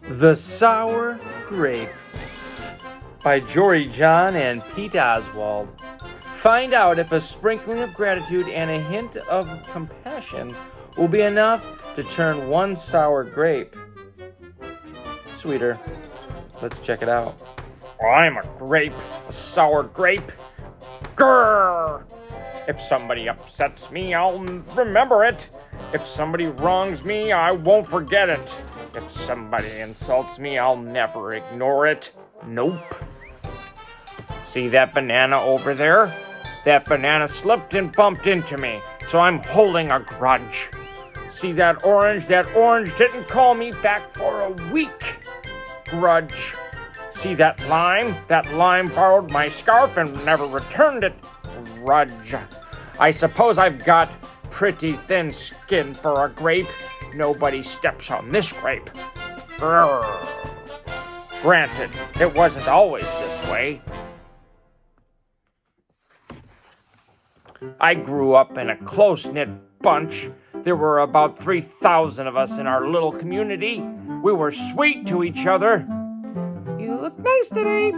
The Sour Grape by Jory John and Pete Oswald. Find out if a sprinkling of gratitude and a hint of compassion will be enough to turn one sour grape sweeter. Let's check it out. I'm a grape, a sour grape. Grrr! If somebody upsets me, I'll remember it. If somebody wrongs me, I won't forget it. If somebody insults me, I'll never ignore it. Nope. See that banana over there? That banana slipped and bumped into me, so I'm holding a grudge. See that orange? That orange didn't call me back for a week. Grudge. See that lime? That lime borrowed my scarf and never returned it. Grudge. I suppose I've got pretty thin skin for a grape. Nobody steps on this grape. Grrr. Granted, it wasn't always this way. I grew up in a close-knit bunch. There were about 3,000 of us in our little community. We were sweet to each other. You look nice today.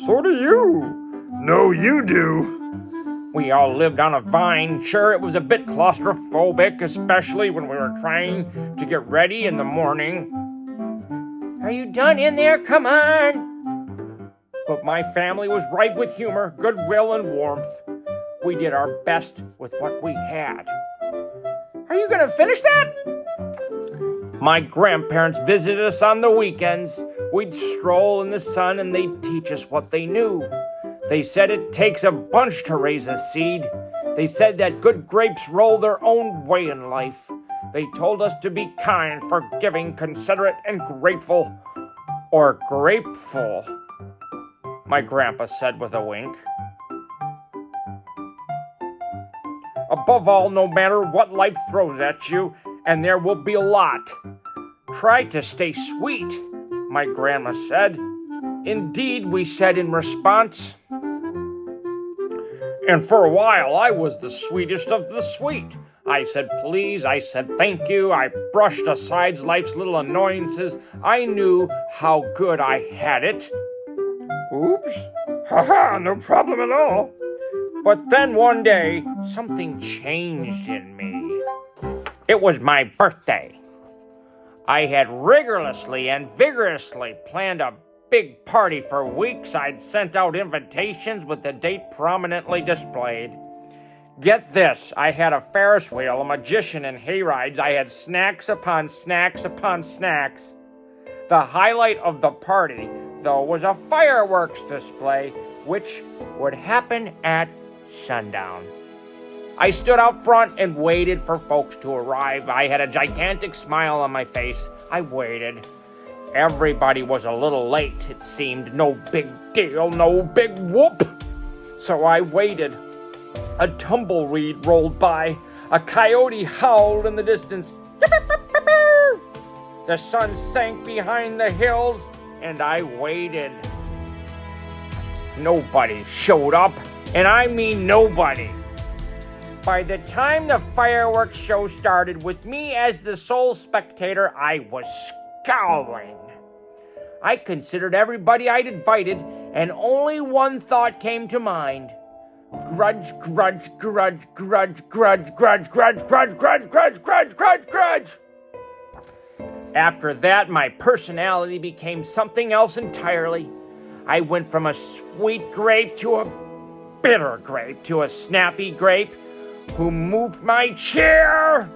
So do you. No, you do. We all lived on a vine. Sure, it was a bit claustrophobic, especially when we were trying to get ready in the morning. Are you done in there? Come on. But my family was ripe with humor, goodwill, and warmth. We did our best with what we had. Are you going to finish that? My grandparents visited us on the weekends. We'd stroll in the sun and they'd teach us what they knew. They said it takes a bunch to raise a seed. They said that good grapes roll their own way in life. They told us to be kind, forgiving, considerate, and grateful. Or grapeful, my grandpa said with a wink. Above all, no matter what life throws at you, and there will be a lot, try to stay sweet, my grandma said. Indeed, we said in response. And for a while, I was the sweetest of the sweet. I said please, I said thank you, I brushed aside life's little annoyances. I knew how good I had it. Oops, haha, no problem at all. But then one day, something changed in me. It was my birthday. I had rigorously and vigorously planned a big party for weeks. I'd sent out invitations with the date prominently displayed. Get this, I had a Ferris wheel, a magician, and hayrides. I had snacks upon snacks upon snacks. The highlight of the party, though, was a fireworks display, which would happen at sundown. I stood out front and waited for folks to arrive. I had a gigantic smile on my face. I waited. Everybody was a little late, it seemed. No big deal, no big whoop. So I waited. A tumbleweed rolled by. A coyote howled in the distance. The sun sank behind the hills, and I waited. Nobody showed up, and I mean nobody. By the time the fireworks show started, with me as the sole spectator, I was scowling. I considered everybody I'd invited, and only one thought came to mind. Grudge, grudge, grudge, grudge, grudge, grudge, grudge, grudge, grudge, grudge, grudge, grudge, grudge. After that, my personality became something else entirely. I went from a sweet grape to a bitter grape to a snappy grape who moved my chair.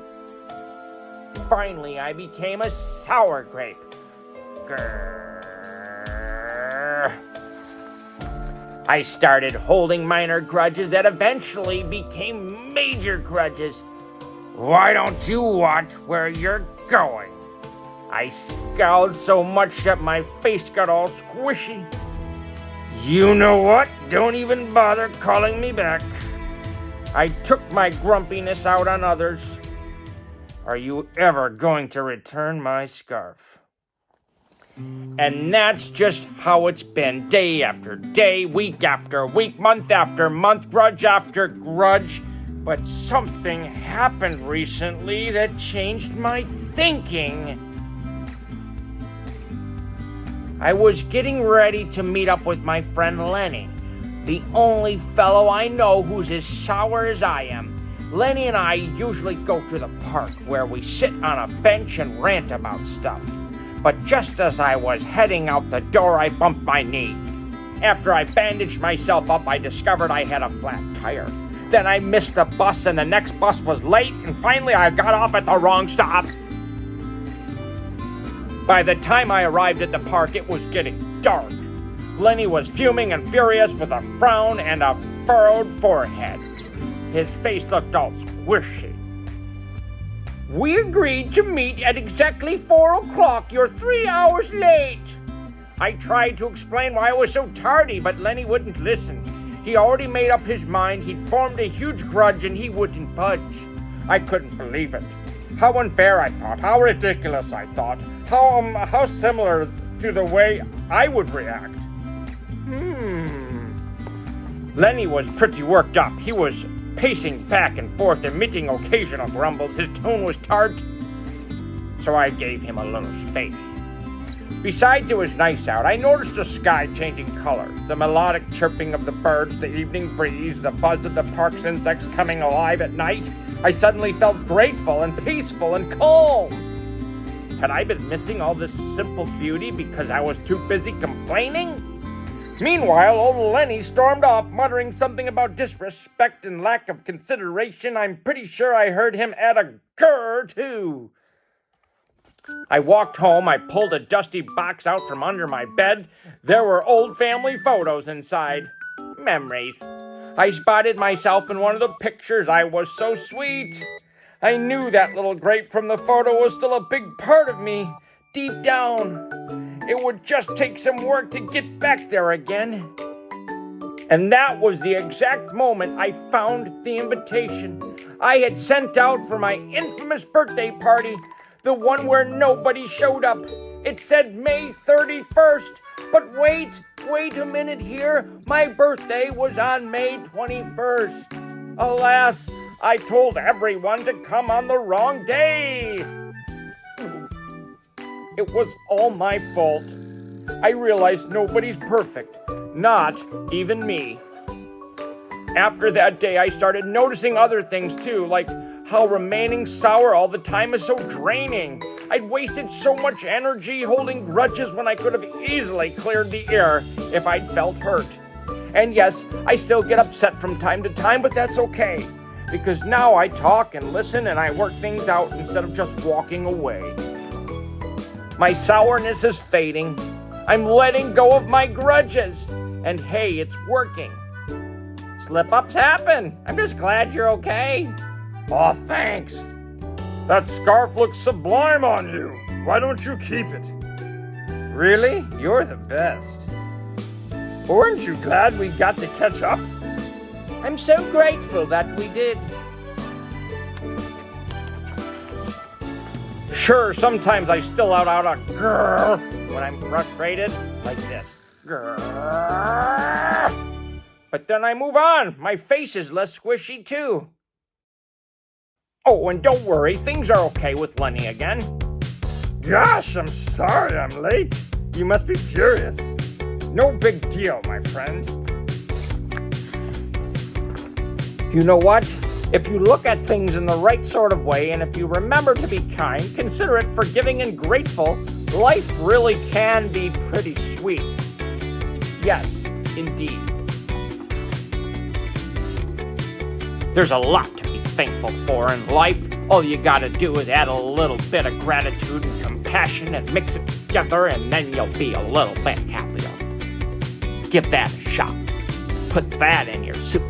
Finally, I became a sour grape. Grrr. I started holding minor grudges that eventually became major grudges. Why don't you watch where you're going? I scowled so much that my face got all squishy. You know what? Don't even bother calling me back. I took my grumpiness out on others. Are you ever going to return my scarf? And that's just how it's been, day after day, week after week, month after month, grudge after grudge. But something happened recently that changed my thinking. I was getting ready to meet up with my friend Lenny, the only fellow I know who's as sour as I am. Lenny and I usually go to the park where we sit on a bench and rant about stuff. But just as I was heading out the door, I bumped my knee. After I bandaged myself up, I discovered I had a flat tire. Then I missed the bus, and the next bus was late, and finally I got off at the wrong stop. By the time I arrived at the park, it was getting dark. Lenny was fuming and furious with a frown and a furrowed forehead. His face looked all squishy. We agreed to meet at exactly 4 o'clock. You're 3 hours late. I tried to explain why I was so tardy, but Lenny wouldn't listen. He already made up his mind. He'd formed a huge grudge, and he wouldn't budge. I couldn't believe it. How unfair, I thought. How ridiculous, I thought. How similar to the way I would react. Lenny was pretty worked up. He was pacing back and forth, emitting occasional grumbles. His tone was tart, so I gave him a little space. Besides, it was nice out. I noticed the sky changing color, the melodic chirping of the birds, the evening breeze, the buzz of the park's insects coming alive at night. I suddenly felt grateful and peaceful and calm. Had I been missing all this simple beauty because I was too busy complaining? Meanwhile, old Lenny stormed off, muttering something about disrespect and lack of consideration. I'm pretty sure I heard him add a grr, too. I walked home. I pulled a dusty box out from under my bed. There were old family photos inside. Memories. I spotted myself in one of the pictures. I was so sweet. I knew that little grape from the photo was still a big part of me. Deep down, it would just take some work to get back there again. And that was the exact moment I found the invitation I had sent out for my infamous birthday party, the one where nobody showed up. It said May 31st, but wait a minute here. My birthday was on May 21st. Alas, I told everyone to come on the wrong day. It was all my fault. I realized nobody's perfect, not even me. After that day, I started noticing other things too, like how remaining sour all the time is so draining. I'd wasted so much energy holding grudges when I could have easily cleared the air if I'd felt hurt. And yes, I still get upset from time to time, but that's okay, because now I talk and listen and I work things out instead of just walking away. My sourness is fading. I'm letting go of my grudges. And hey, it's working. Slip-ups happen. I'm just glad you're okay. Aw, thanks. That scarf looks sublime on you. Why don't you keep it? Really? You're the best. Aren't you glad we got to catch up? I'm so grateful that we did. Sure, sometimes I still let out a grrr when I'm frustrated, like this. Grrr. But then I move on. My face is less squishy, too. Oh, and don't worry, things are okay with Lenny again. Gosh, I'm sorry I'm late. You must be furious. No big deal, my friend. You know what? If you look at things in the right sort of way, and if you remember to be kind, considerate, forgiving, and grateful, life really can be pretty sweet. Yes, indeed. There's a lot to be thankful for in life. All you gotta do is add a little bit of gratitude and compassion and mix it together, and then you'll be a little bit happier. Give that a shot. Put that in your soup.